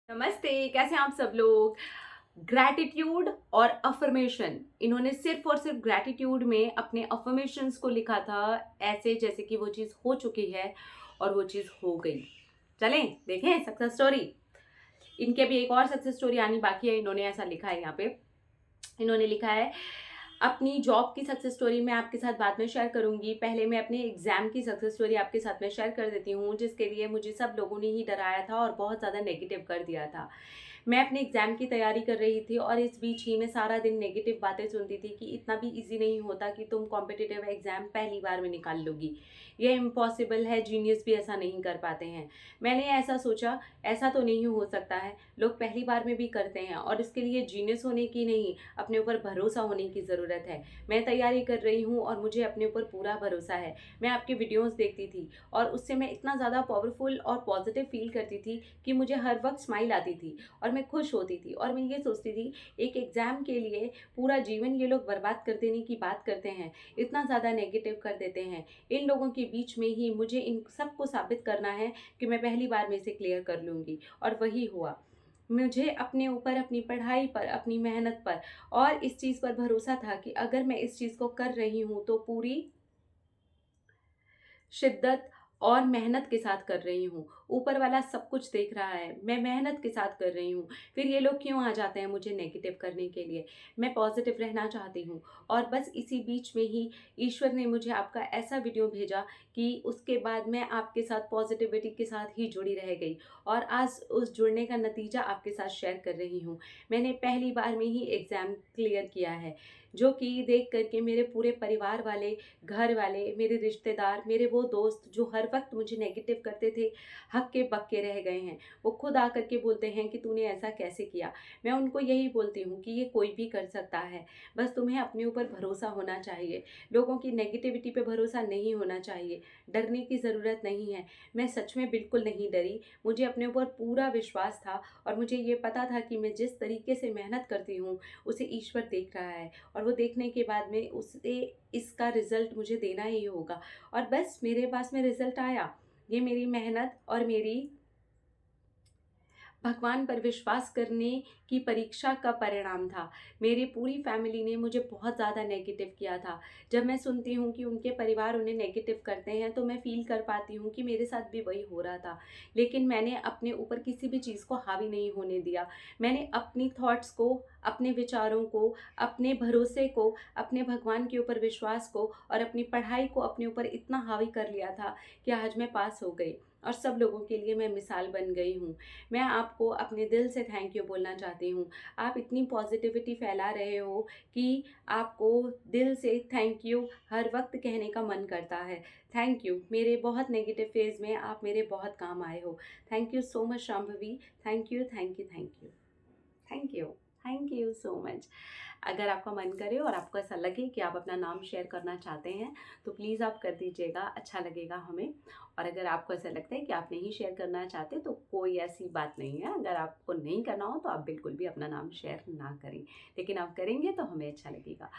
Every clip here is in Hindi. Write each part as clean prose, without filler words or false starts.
नमस्ते, कैसे हैं आप सब लोग। ग्रैटिट्यूड और अफर्मेशन, इन्होंने सिर्फ और सिर्फ ग्रैटिट्यूड में अपने अफर्मेशंस को लिखा था, ऐसे जैसे कि वो चीज़ हो चुकी है और वो चीज़ हो गई। चलें देखें सक्सेस स्टोरी। इनके भी एक और सक्सेस स्टोरी आनी बाकी है। इन्होंने ऐसा लिखा है यहाँ पे, इन्होंने लिखा है अपनी जॉब की सक्सेस स्टोरी मैं आपके साथ बाद में शेयर करूंगी। पहले मैं अपने एग्जाम की सक्सेस स्टोरी आपके साथ में शेयर कर देती हूँ, जिसके लिए मुझे सब लोगों ने ही डराया था और बहुत ज़्यादा नेगेटिव कर दिया था। मैं अपने एग्जाम की तैयारी कर रही थी और इस बीच ही मैं सारा दिन नेगेटिव बातें सुनती थी कि इतना भी इजी नहीं होता कि तुम कॉम्पिटिटिव एग्जाम पहली बार में निकाल लोगी, ये इम्पॉसिबल है, जीनियस भी ऐसा नहीं कर पाते हैं। मैंने ऐसा सोचा, ऐसा तो नहीं हो सकता है, लोग पहली बार में भी करते हैं और इसके लिए जीनियस होने की नहीं, अपने ऊपर भरोसा होने की ज़रूरत है। मैं तैयारी कर रही हूँ और मुझे अपने ऊपर पूरा भरोसा है। मैं आपके वीडियोस देखती थी और उससे मैं इतना ज़्यादा पावरफुल और पॉजिटिव फील करती थी कि मुझे हर वक्त स्माइल आती थी और मैं खुश होती थी और मैं ये सोचती थी एक एग्ज़ाम के लिए पूरा जीवन ये लोग बर्बाद कर देने की बात करते हैं, इतना ज़्यादा नेगेटिव कर देते हैं। इन लोगों के बीच में ही मुझे इन सबको साबित करना है कि मैं पहली बार में इसे क्लियर कर लूँगी, और वही हुआ। मुझे अपने ऊपर, अपनी पढ़ाई पर, अपनी मेहनत पर और इस चीज़ पर भरोसा था कि अगर मैं इस चीज़ को कर रही हूँ तो पूरी शिद्दत और मेहनत के साथ कर रही हूँ। ऊपर वाला सब कुछ देख रहा है, मैं मेहनत के साथ कर रही हूँ। फिर ये लोग क्यों आ जाते हैं मुझे नेगेटिव करने के लिए। मैं पॉजिटिव रहना चाहती हूँ और बस इसी बीच में ही ईश्वर ने मुझे आपका ऐसा वीडियो भेजा कि उसके बाद मैं आपके साथ पॉजिटिविटी के साथ ही जुड़ी रह गई और आज उस जुड़ने का नतीजा आपके साथ शेयर कर रही हूँ। मैंने पहली बार में ही एग्ज़ाम क्लियर किया है, जो कि देख करके मेरे पूरे परिवार वाले, घर वाले, मेरे रिश्तेदार, मेरे वो दोस्त जो हर वक्त मुझे नेगेटिव करते थे, हक्के बक्के रह गए हैं। वो खुद आकर के बोलते हैं कि तूने ऐसा कैसे किया। मैं उनको यही बोलती हूँ कि ये कोई भी कर सकता है, बस तुम्हें अपने ऊपर भरोसा होना चाहिए। लोगों की नेगेटिविटी पे भरोसा नहीं होना चाहिए, डरने की ज़रूरत नहीं है। मैं सच में बिल्कुल नहीं डरी, मुझे अपने ऊपर पूरा विश्वास था और मुझे ये पता था कि मैं जिस तरीके से मेहनत करती हूँ उसे ईश्वर देख रहा है और वो देखने के बाद में उसे इसका रिज़ल्ट मुझे देना ही होगा। और बस मेरे पास में रिज़ल्ट आया। ये मेरी मेहनत और मेरी भगवान पर विश्वास करने की परीक्षा का परिणाम था। मेरी पूरी फैमिली ने मुझे बहुत ज़्यादा नेगेटिव किया था। जब मैं सुनती हूँ कि उनके परिवार उन्हें नेगेटिव करते हैं तो मैं फ़ील कर पाती हूँ कि मेरे साथ भी वही हो रहा था। लेकिन मैंने अपने ऊपर किसी भी चीज़ को हावी नहीं होने दिया। मैंने अपनी थॉट्स को, अपने विचारों को, अपने भरोसे को, अपने भगवान के ऊपर विश्वास को और अपनी पढ़ाई को अपने ऊपर इतना हावी कर लिया था कि आज मैं पास हो गई और सब लोगों के लिए मैं मिसाल बन गई हूँ। मैं आपको अपने दिल से थैंक यू बोलना चाहती हूँ। आप इतनी पॉजिटिविटी फैला रहे हो कि आपको दिल से थैंक यू हर वक्त कहने का मन करता है। थैंक यू, मेरे बहुत नेगेटिव फेज़ में आप मेरे बहुत काम आए हो। Thank you so much Shambhavi. Thank you, thank you, thank you, thank you, thank you so much. अगर आपका मन करे और आपको ऐसा लगे कि आप अपना नाम शेयर करना चाहते हैं तो प्लीज़ आप कर दीजिएगा, अच्छा लगेगा हमें। और अगर आपको ऐसा लगता है कि आप नहीं शेयर करना चाहते तो कोई ऐसी बात नहीं है, अगर आपको नहीं करना हो तो आप बिल्कुल भी अपना नाम शेयर ना करें, लेकिन आप करेंगे तो हमें अच्छा लगेगा।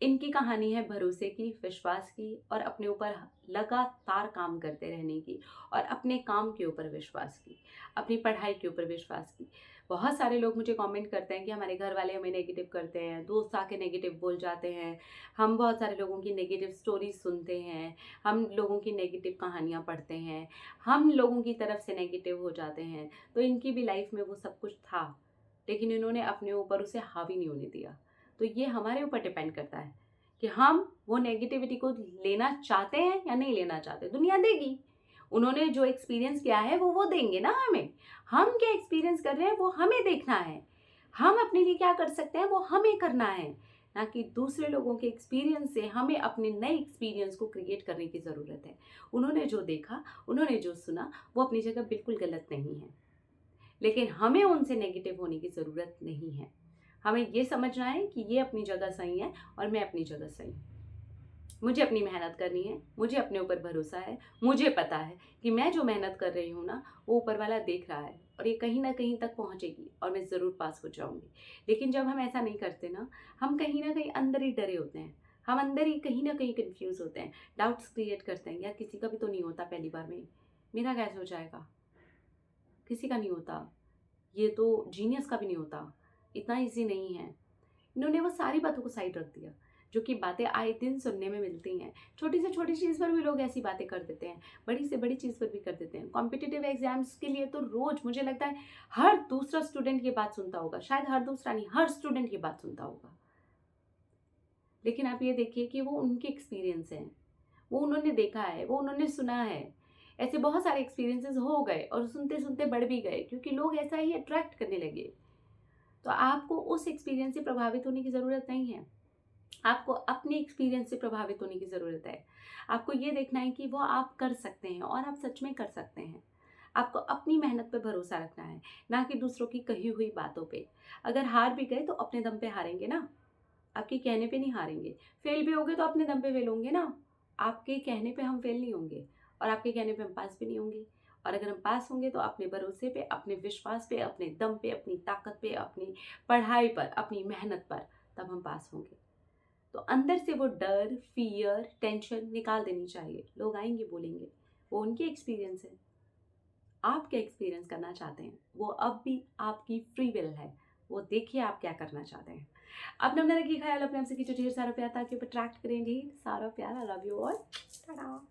इनकी कहानी है भरोसे की, विश्वास की और अपने ऊपर लगातार काम करते रहने की और अपने काम के ऊपर विश्वास की, अपनी पढ़ाई के ऊपर विश्वास की। बहुत सारे लोग मुझे कमेंट करते हैं कि हमारे घर वाले हमें नेगेटिव करते हैं, दोस्त आके नेगेटिव बोल जाते हैं, हम बहुत सारे लोगों की नेगेटिव स्टोरीज सुनते हैं, हम लोगों की नेगेटिव कहानियाँ पढ़ते हैं, हम लोगों की तरफ से नेगेटिव हो जाते हैं। तो इनकी भी लाइफ में वो सब कुछ था, लेकिन इन्होंने अपने ऊपर उसे हावी नहीं होने दिया। तो ये हमारे ऊपर डिपेंड करता है कि हम वो नेगेटिविटी को लेना चाहते हैं या नहीं लेना चाहते। दुनिया देगी, उन्होंने जो एक्सपीरियंस किया है वो देंगे ना हमें। हम क्या एक्सपीरियंस कर रहे हैं वो हमें देखना है। हम अपने लिए क्या कर सकते हैं वो हमें करना है, ना कि दूसरे लोगों के एक्सपीरियंस से हमें अपने नए एक्सपीरियंस को क्रिएट करने की ज़रूरत है। उन्होंने जो देखा, उन्होंने जो सुना वो अपनी जगह बिल्कुल गलत नहीं है, लेकिन हमें उनसे नेगेटिव होने की ज़रूरत नहीं है। हमें ये समझना है कि ये अपनी जगह सही है और मैं अपनी जगह सही हूँ। मुझे अपनी मेहनत करनी है, मुझे अपने ऊपर भरोसा है, मुझे पता है कि मैं जो मेहनत कर रही हूँ ना वो ऊपर वाला देख रहा है और ये कहीं ना कहीं तक पहुँचेगी और मैं ज़रूर पास हो जाऊँगी। लेकिन जब हम ऐसा नहीं करते ना, हम कहीं ना कहीं अंदर ही डरे होते हैं, हम अंदर ही कहीं ना कहीं कन्फ्यूज़ होते हैं, डाउट्स क्रिएट करते हैं, यार किसी का भी तो नहीं होता पहली बार में, मेरा कैसे हो जाएगा, किसी का नहीं होता, ये तो जीनियस का भी नहीं होता, इतना ईजी नहीं है। इन्होंने वो सारी बातों को साइड रख दिया, जो कि बातें आए दिन सुनने में मिलती हैं। छोटी से छोटी चीज़ पर भी लोग ऐसी बातें कर देते हैं, बड़ी से बड़ी चीज़ पर भी कर देते हैं। कॉम्पिटिटिव एग्जाम्स के लिए तो रोज़ मुझे लगता है हर दूसरा स्टूडेंट ये बात सुनता होगा, शायद हर दूसरा नहीं, हर स्टूडेंट ये बात सुनता होगा। लेकिन आप ये देखिए कि वो उनके एक्सपीरियंस हैं, वो उन्होंने देखा है, वो उन्होंने सुना है। ऐसे बहुत सारे एक्सपीरियंसेस हो गए और सुनते सुनते बढ़ भी गए, क्योंकि लोग ऐसा ही अट्रैक्ट करने लगे। तो आपको उस एक्सपीरियंस से प्रभावित होने की ज़रूरत नहीं है, आपको अपने एक्सपीरियंस से प्रभावित होने की ज़रूरत है। आपको ये देखना है कि वो आप कर सकते हैं और आप सच में कर सकते हैं। आपको अपनी मेहनत पे भरोसा रखना है, ना कि दूसरों की कही हुई बातों पे। अगर हार भी गए तो अपने दम पे हारेंगे ना, आपके कहने पे नहीं हारेंगे। फेल भी होगे तो अपने दम पे फेल होंगे ना, आपके कहने पे हम फेल नहीं होंगे और आपके कहने पे हम पास भी नहीं होंगे। और अगर हम पास होंगे तो अपने भरोसे पे, अपने विश्वास पे, अपने दम पे, अपनी ताकत पे, अपनी पढ़ाई पर, अपनी मेहनत पर, तब हम पास होंगे। तो अंदर से वो डर, फियर, टेंशन निकाल देनी चाहिए। लोग आएंगे बोलेंगे, वो उनके एक्सपीरियंस है। आप क्या एक्सपीरियंस करना चाहते हैं वो अब भी आपकी फ्री विल है, वो देखिए आप क्या करना चाहते हैं। अपना अपना रखिए ख्याल, अपने आपसे कीजिए ढेर सारा प्यार, ताकि ऊपर अट्रैक्ट करें ढेर सारा प्यार। I love you all. Tata.